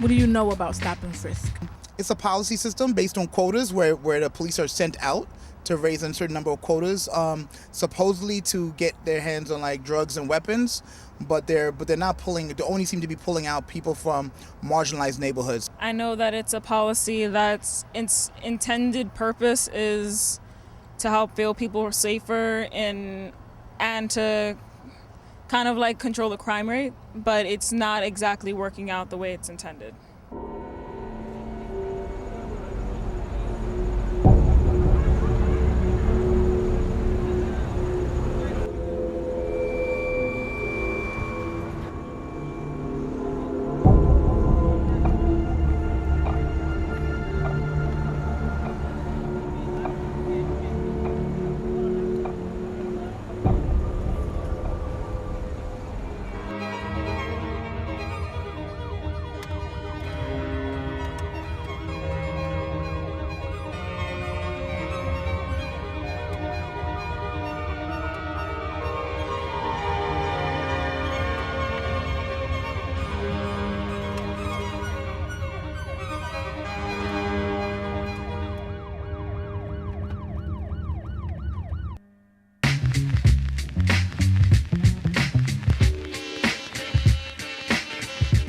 What do you know about stop and frisk? It's a policy system based on quotas where the police are sent out to raise a certain number of quotas, supposedly to get their hands on like drugs and weapons, but they're not pulling. They only seem to be pulling out people from marginalized neighborhoods. I know that it's a policy that's its intended purpose is to help feel people safer and to kind of like control the crime rate, but it's not exactly working out the way it's intended.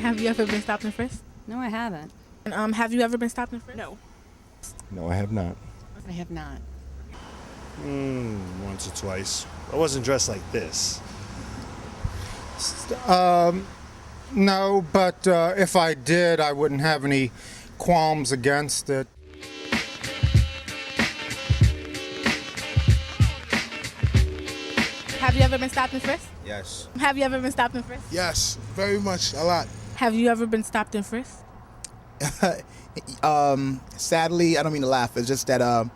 Have you ever been stopped and frisked? No, I haven't. And have you ever been stopped and frisked? No. No, I have not. I have not. Once or twice. I wasn't dressed like this. No, but if I did, I wouldn't have any qualms against it. Have you ever been stopped and frisked? Yes. Have you ever been stopped and frisked? Yes, very much, a lot. Have you ever been stopped and frisked? Sadly, I don't mean to laugh. It's just that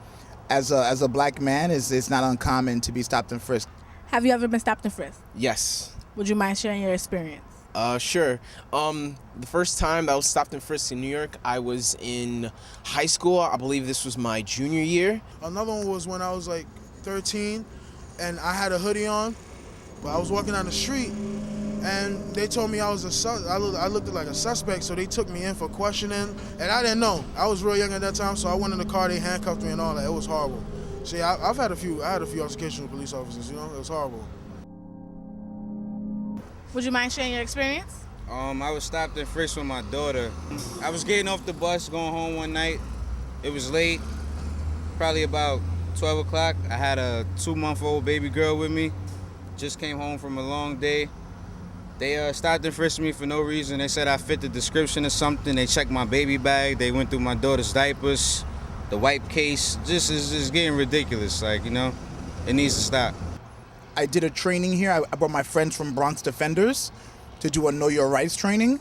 as a black man, it's not uncommon to be stopped and frisked. Have you ever been stopped and frisked? Yes. Would you mind sharing your experience? Sure. The first time I was stopped and frisked in New York, I was in high school. I believe this was my junior year. Another one was when I was like 13 and I had a hoodie on, but I was walking down the street and they told me I was I looked like a suspect, so they took me in for questioning, and I didn't know. I was real young at that time, so I went in the car, they handcuffed me and all that. It was horrible. See, I had a few altercations with police officers, you know, it was horrible. Would you mind sharing your experience? I was stopped and frisked with my daughter. I was getting off the bus going home one night. It was late, probably about 12 o'clock. I had a 2-month-old baby girl with me. Just came home from a long day. They stopped and frisked me for no reason. They said I fit the description of something. They checked my baby bag. They went through my daughter's diapers, the wipe case. It's just getting ridiculous. Like, you know, it needs to stop. I did a training here. I brought my friends from Bronx Defenders to do a Know Your Rights training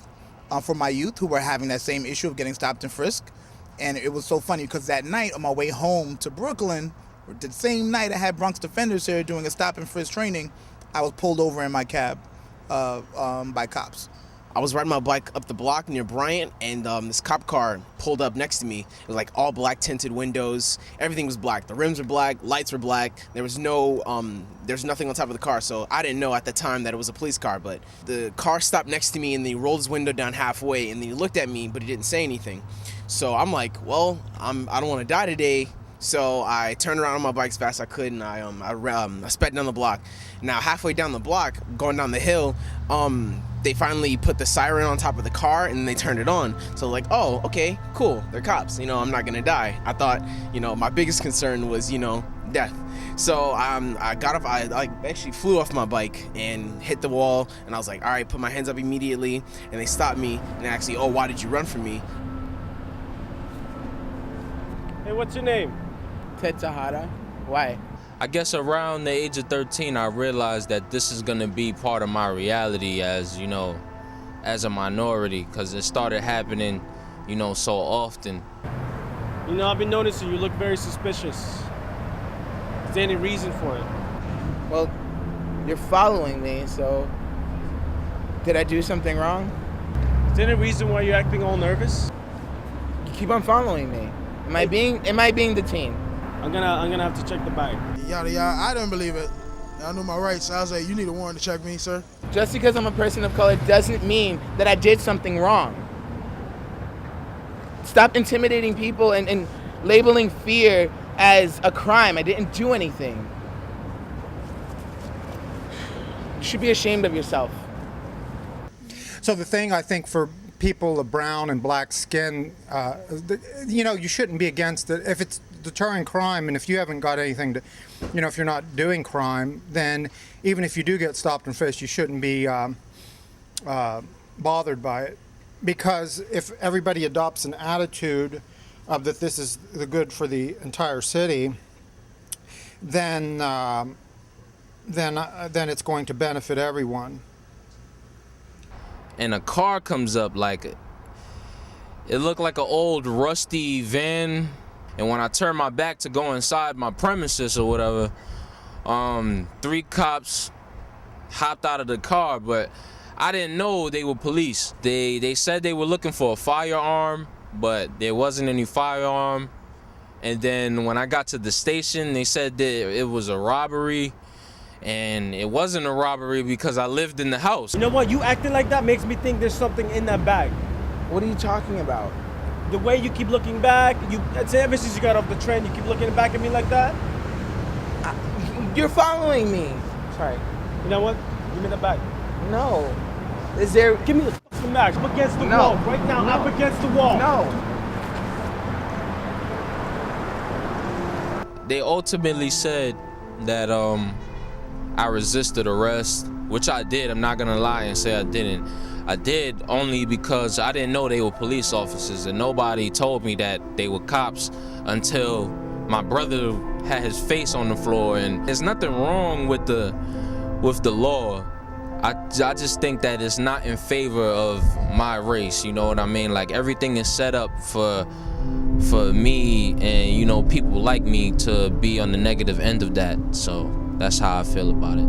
for my youth who were having that same issue of getting stopped and frisked. And it was so funny because that night on my way home to Brooklyn, the same night I had Bronx Defenders here doing a stop and frisk training, I was pulled over in my cab by cops. I was riding my bike up the block near Bryant, and this cop car pulled up next to me. It was like all black tinted windows. Everything was black. The rims were black, lights were black. There was there's nothing on top of the car, so I didn't know at the time that it was a police car. But the car stopped next to me, and then he rolled his window down halfway, and then he looked at me, but he didn't say anything. So I'm like, well, I don't want to die today. So I turned around on my bike as fast as I could, and I sped down the block. Now halfway down the block, going down the hill, they finally put the siren on top of the car and they turned it on. So like, oh, okay, cool, they're cops. You know, I'm not gonna die. I thought, you know, my biggest concern was, you know, death. So I got off. I actually flew off my bike and hit the wall. And I was like, all right, put my hands up immediately. And they stopped me and actually, oh, why did you run from me? Hey, what's your name? Ted Tahada. Why? I guess around the age of 13, I realized that this is gonna be part of my reality as, you know, as a minority, because it started happening, you know, so often. You know, I've been noticing you look very suspicious. Is there any reason for it? Well, you're following me, so did I do something wrong? Is there any reason why you're acting all nervous? You keep on following me. Am I being detained? I'm gonna have to check the bag. Yada yada, I didn't believe it. I knew my rights. I was like, you need a warrant to check me, sir. Just because I'm a person of color doesn't mean that I did something wrong. Stop intimidating people and labeling fear as a crime. I didn't do anything. You should be ashamed of yourself. So the thing I think for people of brown and black skin, you shouldn't be against it if it's deterring crime, and if you haven't got anything to, if you're not doing crime, then even if you do get stopped and frisked, you shouldn't be bothered by it. Because if everybody adopts an attitude of that this is the good for the entire city, then it's going to benefit everyone. And a car comes up, like it looked like an old rusty van, and when I turned my back to go inside my premises or whatever, 3 cops hopped out of the car, but I didn't know they were police. They said they were looking for a firearm, but there wasn't any firearm. And then when I got to the station, they said that it was a robbery. And it wasn't a robbery because I lived in the house. You know what? You acting like that makes me think there's something in that bag. What are you talking about? The way you keep looking back, ever since you got off the train, you keep looking back at me like that. You're following me. Sorry. You know what? Give me the bag. No. Is there? Give me the fucking bag. I'm against the wall right now. No. I'm against the wall. No. They ultimately said that I resisted arrest, which I did. I'm not gonna lie and say I didn't. I did only because I didn't know they were police officers, and nobody told me that they were cops until my brother had his face on the floor. And there's nothing wrong with the law. I just think that it's not in favor of my race, you know what I mean? Like, everything is set up for me and, people like me to be on the negative end of that. So that's how I feel about it.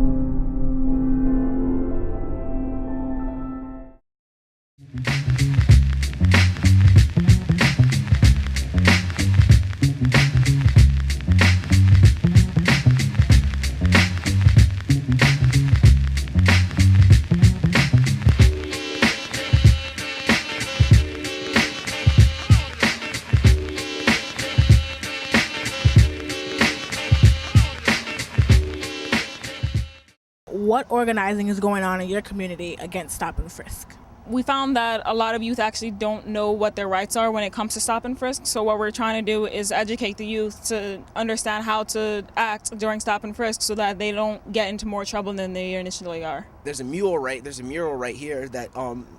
What organizing is going on in your community against stop and frisk? We found that a lot of youth actually don't know what their rights are when it comes to stop and frisk. So what we're trying to do is educate the youth to understand how to act during stop and frisk so that they don't get into more trouble than they initially are. There's a mural right here that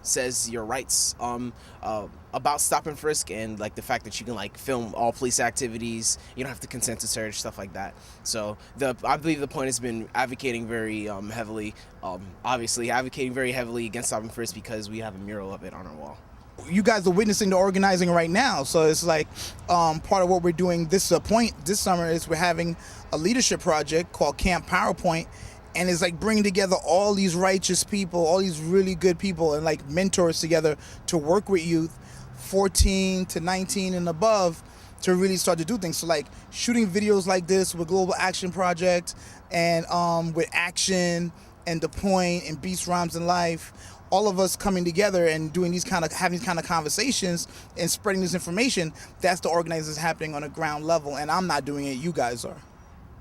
says your rights about stop and frisk, and like the fact that you can film all police activities, you don't have to consent to search, stuff like that. So I believe the point has been advocating very heavily, obviously advocating very heavily against stop and frisk because we have a mural of it on our wall. You guys are witnessing the organizing right now, so it's like part of what we're doing this summer is we're having a leadership project called Camp PowerPoint, and it's like bringing together all these righteous people, all these really good people, and like mentors together to work with youth 14 to 19 and above to really start to do things. So like shooting videos like this with Global Action Project and with Action and The Point and Beast Rhymes and Life, all of us coming together and doing having these kind of conversations and spreading this information. That's the organizing happening on a ground level, and I'm not doing it, you guys are.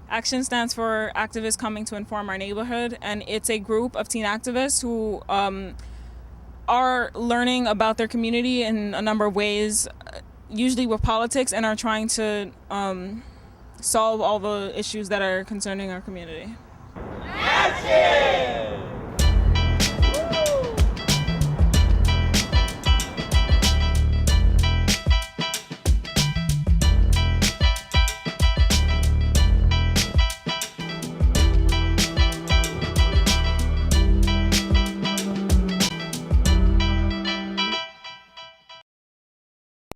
Action stands for Activists Coming to Inform Our Neighborhood, and it's a group of teen activists who are learning about their community in a number of ways, usually with politics, and are trying to solve all the issues that are concerning our community. Action!